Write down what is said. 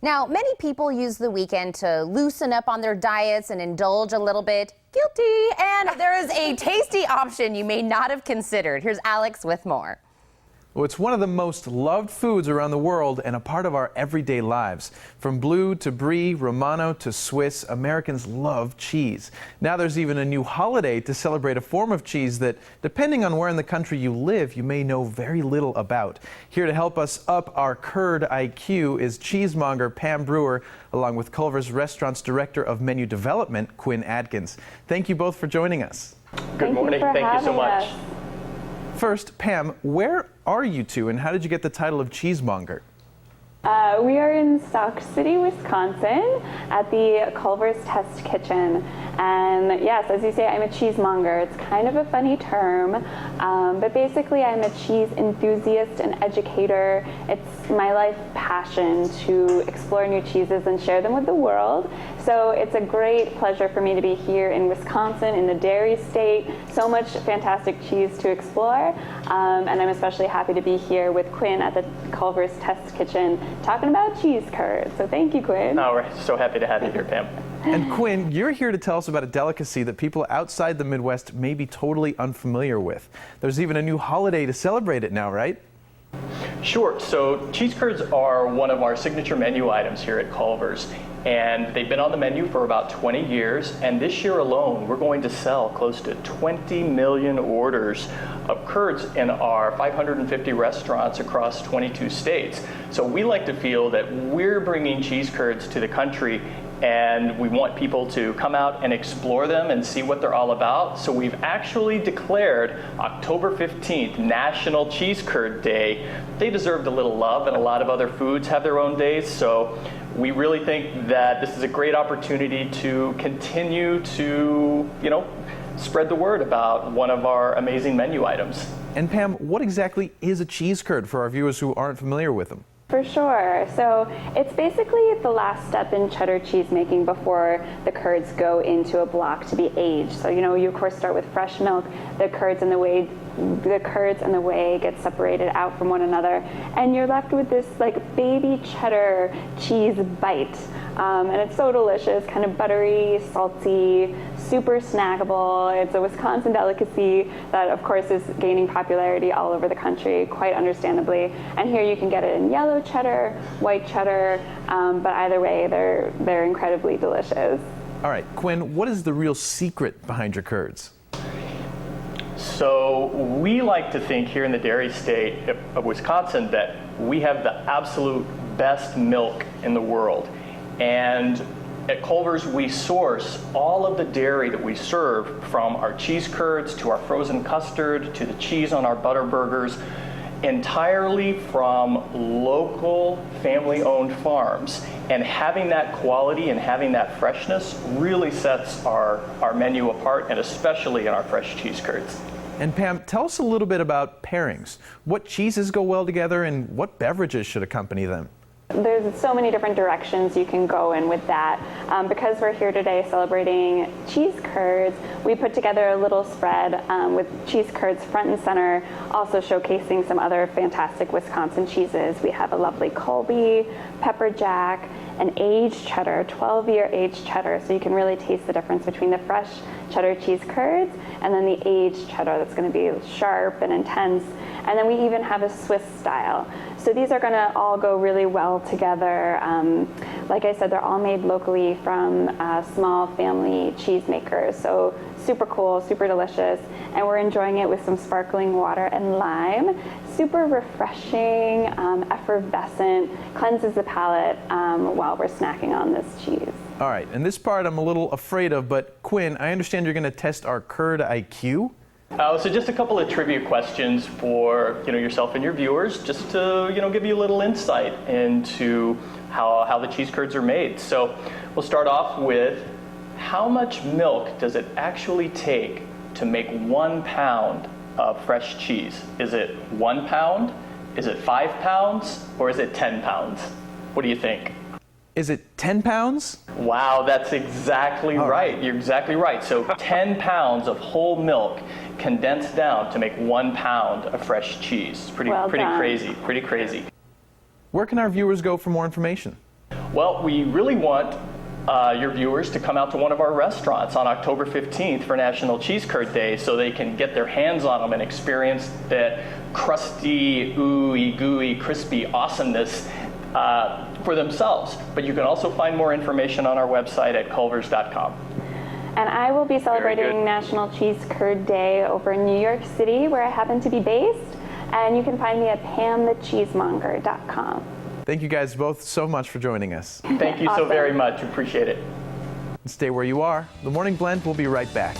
Now, many people use the weekend to loosen up on their diets and indulge a little bit. Guilty! And there is a tasty option you may not have considered. Here's Alex with more. Well, it's one of the most loved foods around the world and a part of our everyday lives. From blue to brie, Romano to Swiss, Americans love cheese. Now there's even a new holiday to celebrate a form of cheese that, depending on where in the country you live, you may know very little about. Here to help us up our curd IQ is cheesemonger Pam Brewer, along with Culver's Restaurant's Director of Menu Development, Quinn Adkins. Thank you both for joining us. Good morning. Thank you so much. First, Pam, where are you two and how did you get the title of cheesemonger? We are in Sauk City, Wisconsin at the Culver's Test Kitchen. And yes, as you say, I'm a cheesemonger. It's kind of a funny term, but basically I'm a cheese enthusiast and educator. It's my life passion to explore new cheeses and share them with the world. So it's a great pleasure for me to be here in Wisconsin, in the dairy state. So much fantastic cheese to explore. And I'm especially happy to be here with Quinn at the Culver's Test Kitchen talking about cheese curds. So thank you, Quinn. Oh, we're so happy to have you here, Pam. And Quinn, you're here to tell us about a delicacy that people outside the Midwest may be totally unfamiliar with. There's even a new holiday to celebrate it now, right? Sure. So cheese curds are one of our signature menu items here at Culver's. And they've been on the menu for about 20 years. And this year alone, we're going to sell close to 20 million orders of curds in our 550 restaurants across 22 states. So we like to feel that we're bringing cheese curds to the country, and we want people to come out and explore them and see what they're all about. So we've actually declared October 15th National Cheese Curd Day. They deserved a little love, and a lot of other foods have their own days. So we really think that this is a great opportunity to continue to, spread the word about one of our amazing menu items. And Pam, what exactly is a cheese curd for our viewers who aren't familiar with them? For sure. So it's basically the last step in cheddar cheese making before the curds go into a block to be aged. So you of course start with fresh milk. The curds and the whey get separated out from one another, and you're left with this like baby cheddar cheese bite. And it's so delicious, kind of buttery, salty, super snackable. It's a Wisconsin delicacy that, of course, is gaining popularity all over the country, quite understandably. And here you can get it in yellow cheddar, white cheddar, but either way, they're incredibly delicious. All right, Quinn, what is the real secret behind your curds? So we like to think here in the dairy state of Wisconsin that we have the absolute best milk in the world. And at Culver's, we source all of the dairy that we serve, from our cheese curds to our frozen custard to the cheese on our butter burgers, entirely from local family-owned farms. And having that quality and having that freshness really sets our menu apart, and especially in our fresh cheese curds. And Pam, tell us a little bit about pairings. What cheeses go well together and what beverages should accompany them? There's so many different directions you can go in with that. Because we're here today celebrating cheese curds, we put together a little spread with cheese curds front and center, also showcasing some other fantastic Wisconsin cheeses. We have a lovely Colby, pepper jack, an aged cheddar, 12-year aged cheddar, so you can really taste the difference between the fresh cheddar cheese curds and then the aged cheddar that's going to be sharp and intense. And then we even have a Swiss style. So these are going to all go really well together. Like I said, they're all made locally from small family cheesemakers. So super cool, super delicious. And we're enjoying it with some sparkling water and lime. Super refreshing, effervescent, cleanses the palate while we're snacking on this cheese. All right, and this part I'm a little afraid of, but Quinn, I understand you're going to test our curd IQ? So just a couple of trivia questions for yourself and your viewers, just to give you a little insight into how the cheese curds are made. So we'll start off with, how much milk does it actually take to make 1 pound of fresh cheese? Is it 1 pound? Is it 5 pounds? Or is it 10 pounds? What do you think? Is it 10 pounds? Wow, that's exactly right. You're exactly right. So 10 pounds of whole milk condensed down to make 1 pound of fresh cheese. Pretty crazy. Where can our viewers go for more information? Well, we really want your viewers to come out to one of our restaurants on October 15th for National Cheese Curd Day so they can get their hands on them and experience that crusty, ooey, gooey, crispy awesomeness for themselves. But you can also find more information on our website at culvers.com. And I will be celebrating National Cheese Curd Day over in New York City, where I happen to be based. And you can find me at pamthecheesemonger.com. Thank you guys both so much for joining us. Thank you so very much. Appreciate it. Stay where you are. The Morning Blend will be right back.